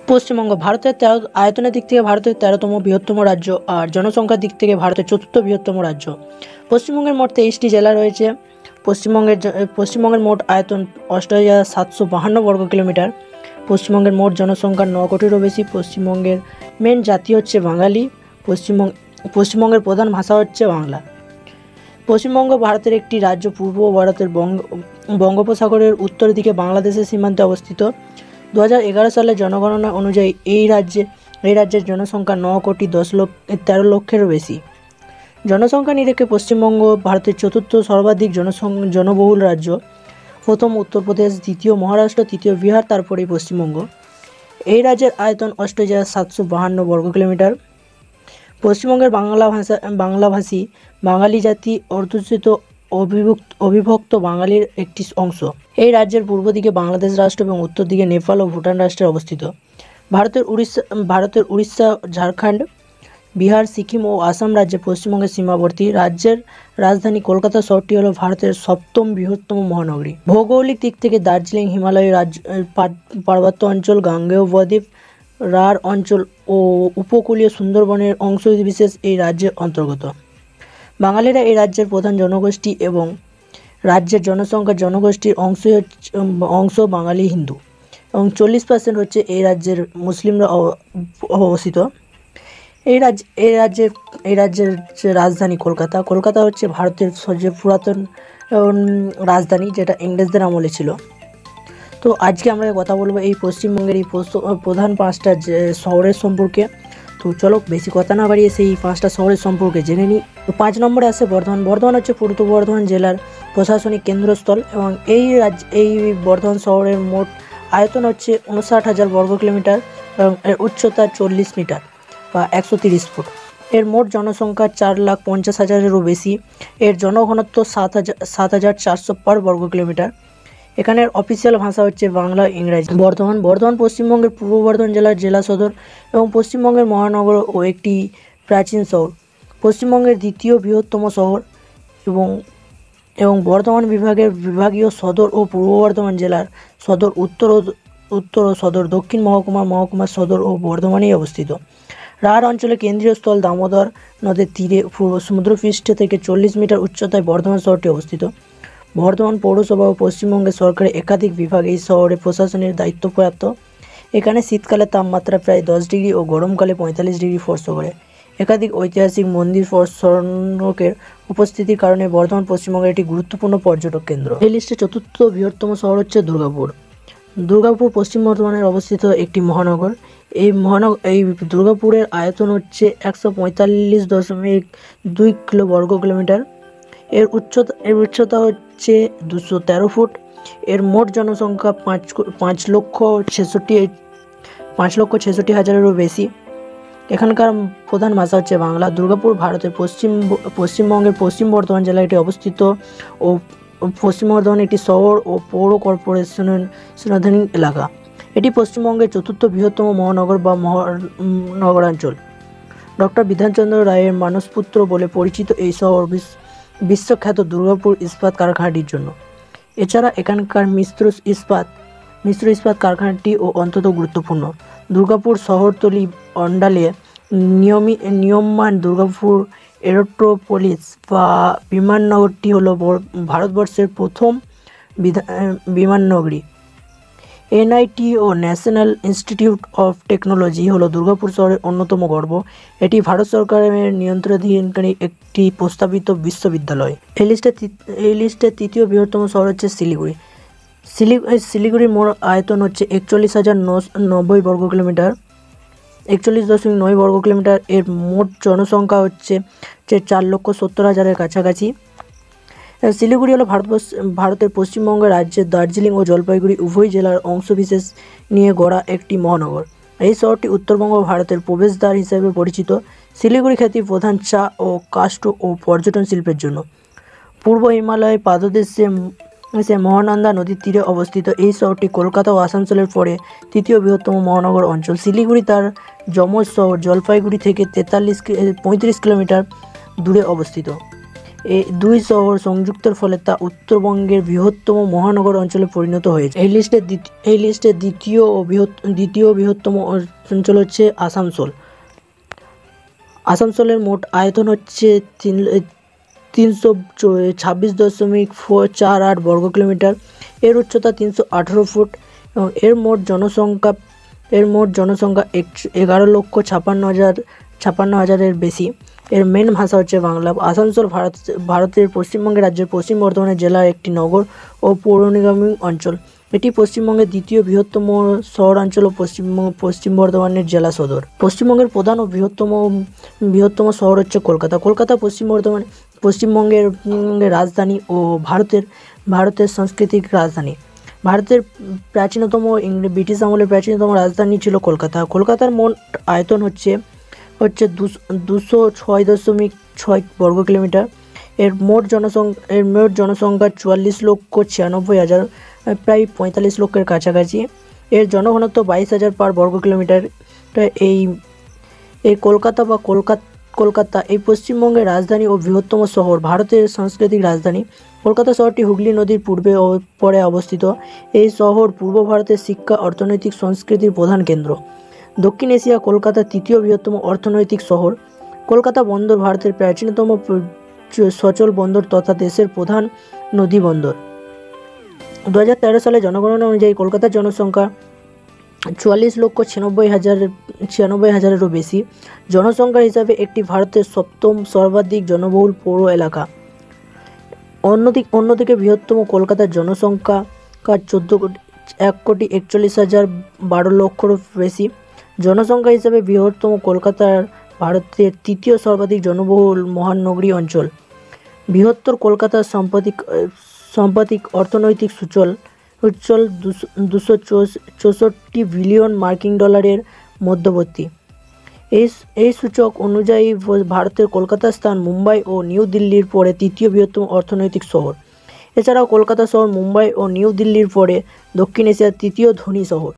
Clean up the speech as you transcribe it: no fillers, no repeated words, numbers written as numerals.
পশ্চিমবঙ্গ ভারতের আয়তনের দিক থেকে ভারতের 13তম বৃহত্তম রাজ্য আর জনসংখ্যার দিক থেকে ভারতের 4র্থ বৃহত্তম রাজ্য। পশ্চিমবঙ্গের মোট 23টি জেলা রয়েছে। পশ্চিমবঙ্গের মোট আয়তন 88,752 বর্গ কিলোমিটার। পশ্চিমবঙ্গের মোট জনসংখ্যা 9 কোটিরও বেশি। পশ্চিমবঙ্গের মেন জাতি হচ্ছে বাঙালি। পশ্চিমবঙ্গের প্রধান ভাষা হচ্ছে বাংলা। পশ্চিমবঙ্গ ভারতের একটি রাজ্য। পূর্ব ভারতের বঙ্গোপসাগরের উত্তর দিকে বাংলাদেশের সীমান্তে অবস্থিত। 2011 সালের জনগণনা অনুযায়ী এই রাজ্যের জনসংখ্যা 9,13 লক্ষেরও বেশি। জনসংখ্যা নিরিখে পশ্চিমবঙ্গ ভারতের 4র্থ সর্বাধিক জনবহুল রাজ্য। প্রথম উত্তরপ্রদেশ, দ্বিতীয় মহারাষ্ট্র, তৃতীয় বিহার, তারপরেই পশ্চিমবঙ্গ। এই রাজ্যের আয়তন 88,752 বর্গ কিলোমিটার। পশ্চিমবঙ্গের বাংলাভাষী বাঙালি জাতি অধ্যুষিত অবিভক্ত বাঙালির একটি অংশ। এই রাজ্যের পূর্ব দিকে বাংলাদেশ রাষ্ট্র এবং উত্তর দিকে নেপাল ও ভুটান রাষ্ট্রে অবস্থিত। ভারতের উড়িষ্যা, ঝাড়খণ্ড, বিহার, সিকিম ও আসাম রাজ্যে পশ্চিমবঙ্গের সীমাবর্তী। রাজ্যের রাজধানী কলকাতা শহরটি হল ভারতের 7ম বৃহত্তম মহানগরী। ভৌগোলিক দিক থেকে দার্জিলিং হিমালয় পার্বত্য অঞ্চল, গাঙ্গেয় বদ্বীপ, রাঢ় অঞ্চল ও উপকূলীয় সুন্দরবনের অংশবিশেষ এই রাজ্যের অন্তর্গত। বাঙালিরা এই রাজ্যের প্রধান জনগোষ্ঠী এবং রাজ্যের জনগোষ্ঠীর অংশ বাঙালি হিন্দু এবং 40% হচ্ছে এই রাজ্যের মুসলিমরা অবস্থিত। এই রাজ্যের যে রাজধানী কলকাতা হচ্ছে ভারতের সবচেয়ে পুরাতন রাজধানী, যেটা ইংরেজদের আমলে ছিল। তো আজকে আমরা কথা বলবো এই পশ্চিমবঙ্গের এই প্রধান 5টা শহরের সম্পর্কে। তো চলো বেশি কথা না বাড়িয়ে সেই 5টা শহরের সম্পর্কে জেনে নিই। তো 5 নম্বরে আছে বর্ধমান হচ্ছে পূর্ব বর্ধমান জেলার প্রশাসনিক কেন্দ্রস্থল এবং এই বর্ধমান শহরের মোট আয়তন হচ্ছে 59,000 বর্গ কিলোমিটার এবং এর উচ্চতা 40 মিটার বা 130 ফুট। এর মোট জনসংখ্যা 4,50,000-এরও বেশি। এর জনঘনত্ব 7,400 পার বর্গ কিলোমিটার। এখানের অফিসিয়াল ভাষা হচ্ছে বাংলা, ইংরাজি। বর্ধমান পশ্চিমবঙ্গের পূর্ব বর্ধমান জেলার জেলা সদর এবং পশ্চিমবঙ্গের মহানগর ও একটি প্রাচীন শহর। পশ্চিমবঙ্গের দ্বিতীয় বৃহত্তম শহর এবং বর্ধমান বিভাগের বিভাগীয় সদর ও পূর্ব বর্ধমান জেলার সদর, উত্তর ও সদর, দক্ষিণ মহকুমার সদর ও বর্ধমানেই অবস্থিত। রাঢ় অঞ্চলে কেন্দ্রীয় স্থল দামোদর নদের তীরে সমুদ্রপৃষ্ঠ থেকে 40 মিটার উচ্চতায় বর্ধমান শহরটি অবস্থিত। বর্ধমান পৌরসভা ও পশ্চিমবঙ্গের সরকারের একাধিক বিভাগ এই শহরে প্রশাসনের দায়িত্বপ্রাপ্ত। এখানে শীতকালে তাপমাত্রা প্রায় 10 ডিগ্রি ও গরমকালে 45 ডিগ্রি স্পর্শ করে। একাধিক ঐতিহাসিক মন্দির স্মরণকের উপস্থিতির কারণে বর্ধমান পশ্চিমবঙ্গের একটি গুরুত্বপূর্ণ পর্যটক কেন্দ্র। এই লিস্টে 4র্থ বৃহত্তম শহর হচ্ছে দুর্গাপুর পশ্চিম বর্ধমানের অবস্থিত একটি মহানগর। এই দুর্গাপুরের আয়তন হচ্ছে 145.2 কিলো বর্গ কিলোমিটার। এর উচ্চতা হচ্ছে 213 ফুট। এর মোট জনসংখ্যা 5,66,000-এরও বেশি। এখানকার প্রধান ভাষা হচ্ছে বাংলা। দুর্গাপুর ভারতের পশ্চিমবঙ্গের পশ্চিম বর্ধমান জেলায় এটি অবস্থিত ও পশ্চিম বর্ধমান একটি শহর ও পৌর কর্পোরেশনের এলাকা। এটি পশ্চিমবঙ্গের 4র্থ বৃহত্তম মহানগর বা নগরাঞ্চল। ডক্টর বিধানচন্দ্র রায়ের মানসপুত্র বলে পরিচিত এই শহর বিশ্বখ্যাত দুর্গাপুর ইস্পাত কারখানাটির জন্য। এছাড়া এখানকার মিশ্র ইস্পাত কারখানাটিও অত্যন্ত গুরুত্বপূর্ণ। দুর্গাপুর শহরতলি অন্ডালে নিয়মমান দুর্গাপুর এরোট্রোপোলিস বা বিমাননগরটি হল ভারতবর্ষের প্রথম বিমাননগরী। এনআইটি ও ন্যাশনাল ইনস্টিটিউট অফ টেকনোলজি হলো দুর্গাপুর শহরের অন্যতম গর্ব। এটি ভারত সরকারের নিয়ন্ত্রণাধীনকারী একটি প্রস্তাবিত বিশ্ববিদ্যালয়। এই লিস্টে 3য় বৃহত্তম শহর হচ্ছে শিলিগুড়ির মোট আয়তন হচ্ছে 41,090 বর্গ কিলোমিটার, 41.9 বর্গ কিলোমিটার। এর মোট জনসংখ্যা হচ্ছে 4,70,000-এর কাছাকাছি। শিলিগুড়ি হলো ভারতের পশ্চিমবঙ্গ রাজ্যের দার্জিলিং ও জলপাইগুড়ি উভয় জেলার অংশবিশেষ নিয়ে গড়া একটি মহানগর। এই শহরটি উত্তরবঙ্গ ভারতের প্রবেশদ্বার হিসেবে পরিচিত। শিলিগুড়ি খ্যাতি প্রধান চা ও কাষ্ঠ ও পর্যটন শিল্পের জন্য। পূর্ব হিমালয়ের পাদদেশে মহানন্দা নদীর তীরে অবস্থিত এই শহরটি কলকাতা ও আসানসোলের পরে 3য় বৃহত্তম মহানগর অঞ্চল। শিলিগুড়ি তার যমজ শহর জলপাইগুড়ি থেকে 35 কিলোমিটার দূরে অবস্থিত। এই দুই শহর সংযুক্তের ফলে তা উত্তরবঙ্গের বৃহত্তম মহানগর অঞ্চলে পরিণত হয়েছে। এই লিস্টে দ্বিতীয় বৃহত্তম অঞ্চল হচ্ছে আসানসোল। আসানসোলের মোট আয়তন হচ্ছে 326.48 বর্গ কিলোমিটার। এর উচ্চতা 318 ফুট এবং এর মোট জনসংখ্যা 11,56,000-এর বেশি। এর মেন ভাষা হচ্ছে বাংলা। আসানসোল ভারতের পশ্চিমবঙ্গ রাজ্যের পশ্চিম বর্ধমান জেলার একটি নগর ও পৌর নিগম অঞ্চল। এটি পশ্চিমবঙ্গের দ্বিতীয় বৃহত্তম শহরাঞ্চল ও পশ্চিম বর্ধমানের জেলা সদর। পশ্চিমবঙ্গের প্রধান ও বৃহত্তম শহর হচ্ছে কলকাতা। কলকাতা পশ্চিমবঙ্গের রাজধানী ও ভারতের সাংস্কৃতিক রাজধানী। ভারতের ব্রিটিশ আমলের প্রাচীনতম রাজধানী ছিল কলকাতা। কলকাতার মোট আয়তন হচ্ছে 206.6 বর্গ কিলোমিটার। এর মোট জনসংখ্যা 44,96,000, প্রায় 45 লক্ষের কাছাকাছি। এর জনঘনত্ব 22,000 পার বর্গ কিলোমিটার। এই কলকাতা এই পশ্চিমবঙ্গের রাজধানী ও বৃহত্তম শহর, ভারতের সাংস্কৃতিক রাজধানী। কলকাতা শহরটি হুগলি নদীর পূর্বে ও পরে অবস্থিত। এই শহর পূর্ব ভারতের শিক্ষা, অর্থনৈতিক, সংস্কৃতির প্রধান কেন্দ্র। দক্ষিণ এশিয়া কলকাতা তৃতীয় বৃহত্তম অর্থনৈতিক শহর। কলকাতা বন্দর ভারতের প্রাচীনতম সচল বন্দর তথা দেশের প্রধান নদী বন্দর। 2013 সালে জনগণনা অনুযায়ী কলকাতার জনসংখ্যা 44,96,000-এরও বেশি। জনসংখ্যা হিসাবে একটি ভারতের সপ্তম সর্বাধিক জনবহুল পৌর এলাকা। অন্যদিকে বৃহত্তম কলকাতার জনসংখ্যা 1,41,12,00,000-ও বেশি। জনসংখ্যা হিসাবে বৃহত্তম কলকাতার ভারতের তৃতীয় সর্বাধিক জনবহুল মহানগরী অঞ্চল। বৃহত্তর কলকাতার সাম্প্রতিক অর্থনৈতিক সূচল 264 বিলিয়ন মার্কিন ডলারের মধ্যবর্তী। এই সূচক অনুযায়ী ভারতের কলকাতার স্থান মুম্বাই ও নিউ দিল্লির পরে তৃতীয় বৃহত্তম অর্থনৈতিক শহর। এছাড়াও কলকাতা শহর মুম্বাই ও নিউ দিল্লির পরে দক্ষিণ এশিয়ার তৃতীয় ধনী শহর।